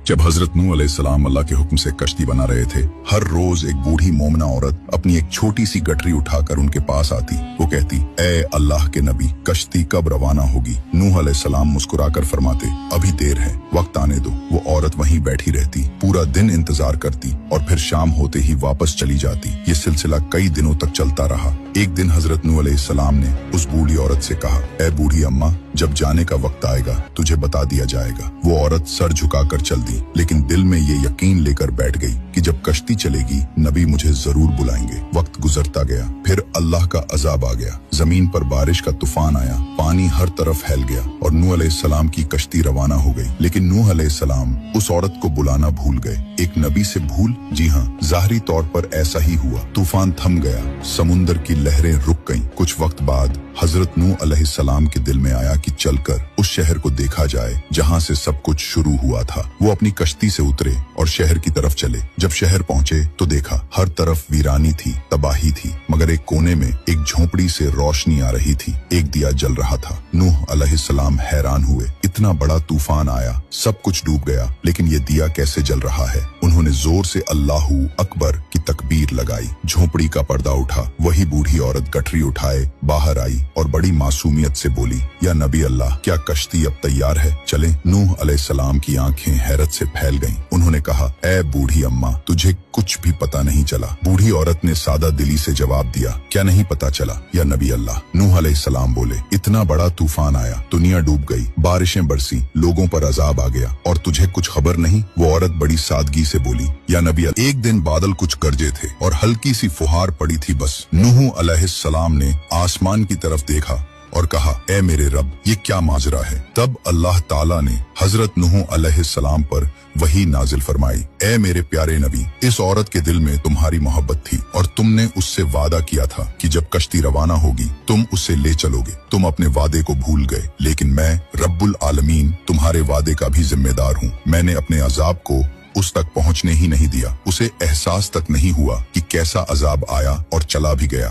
जब हजरत नूह अलैहिस्सलाम अल्लाह के हुक्म से कश्ती बना रहे थे, हर रोज एक बूढ़ी मोमना औरत अपनी एक छोटी सी गठरी उठाकर उनके पास आती। वो कहती, ए अल्लाह के नबी, कश्ती कब रवाना होगी? नूह अलैहिस्सलाम मुस्कुराकर फरमाते, अभी देर है, वक्त आने दो। वो औरत वहीं बैठी रहती, पूरा दिन इंतजार करती और फिर शाम होते ही वापस चली जाती। ये सिलसिला कई दिनों तक चलता रहा। एक दिन हजरत नूह अलैहिस्सलाम ने उस बूढ़ी औरत से कहा, ए बूढ़ी अम्मा, जब जाने का वक्त आएगा तुझे बता दिया जाएगा। वो औरत सर झुकाकर चल दी, लेकिन दिल में ये यकीन लेकर बैठ गई कि जब कश्ती चलेगी नबी मुझे जरूर बुलाएंगे। वक्त गुजरता गया, फिर अल्लाह का अजाब आ गया। जमीन पर बारिश का तूफान आया, पानी हर तरफ फैल गया और नूह अलैहिस्सलाम की कश्ती रवाना हो गई। लेकिन नूह अलैहिस्सलाम उस औरत को बुलाना भूल गए। एक नबी से भूल? जी हाँ, ज़ाहिरी तौर पर ऐसा ही हुआ। तूफान थम गया, समुंदर की लहरें रुक गईं। कुछ वक्त बाद हजरत नूह अलैहिस्सलाम के दिल में आया कि चलकर उस शहर को देखा जाए जहाँ से सब कुछ शुरू हुआ था। वो अपनी कश्ती से उतरे और शहर की तरफ चले। जब शहर पहुँचे तो देखा हर तरफ वीरानी थी, तबाही थी, मगर एक कोने में एक झोपड़ी से रोशनी आ रही थी। एक दिया जल रहा था। नूह अलैहिस्सलाम हैरान हुए, इतना बड़ा तूफान आया, सब कुछ डूब गया, लेकिन ये दिया कैसे जल रहा है? उन्होंने जोर से अल्लाहू अकबर की तकबीर लगाई। झोपड़ी का पर्दा उठा। वही बूढ़ी औरत गठरी उठाए बाहर आई और बड़ी मासूमियत से बोली, या नबी अल्लाह, क्या कश्ती अब तैयार है? चले। नूह अलैहिस्सलाम की आंखें हैरत से फैल गईं। उन्होंने कहा, ए बूढ़ी अम्मा, तुझे कुछ भी पता नहीं चला। बूढ़ी औरत ने सादा दिली से जवाब दिया, क्या नहीं पता चला या नबी अल्लाह? नूह अलैहिस्सलाम बोले, इतना बड़ा तूफान आया, दुनिया डूब गई, बारिशें बरसी, लोगों पर अजाब आ गया और तुझे कुछ खबर नहीं? वो औरत बड़ी सादगी से बोली, या नबी अल्लाह, एक दिन बादल कुछ गरजे थे और हल्की सी फुहार पड़ी थी बस। नूह अलैहिस्सलाम ने आसमान की तरफ देखा और कहा, ए मेरे रब, ये क्या माजरा है? तब अल्लाह ताला ने हजरत नूह अलैहिस्सलाम पर वही नाजिल फरमाई, ए मेरे प्यारे नबी, इस औरत के दिल में तुम्हारी मोहब्बत थी और तुमने उससे वादा किया था कि जब कश्ती रवाना होगी तुम उसे ले चलोगे। तुम अपने वादे को भूल गए, लेकिन मैं रब्बुल आलमीन तुम्हारे वादे का भी जिम्मेदार हूँ। मैंने अपने अजाब को उस तक पहुँचने ही नहीं दिया। उसे एहसास तक नहीं हुआ कि कैसा अजाब आया और चला भी गया।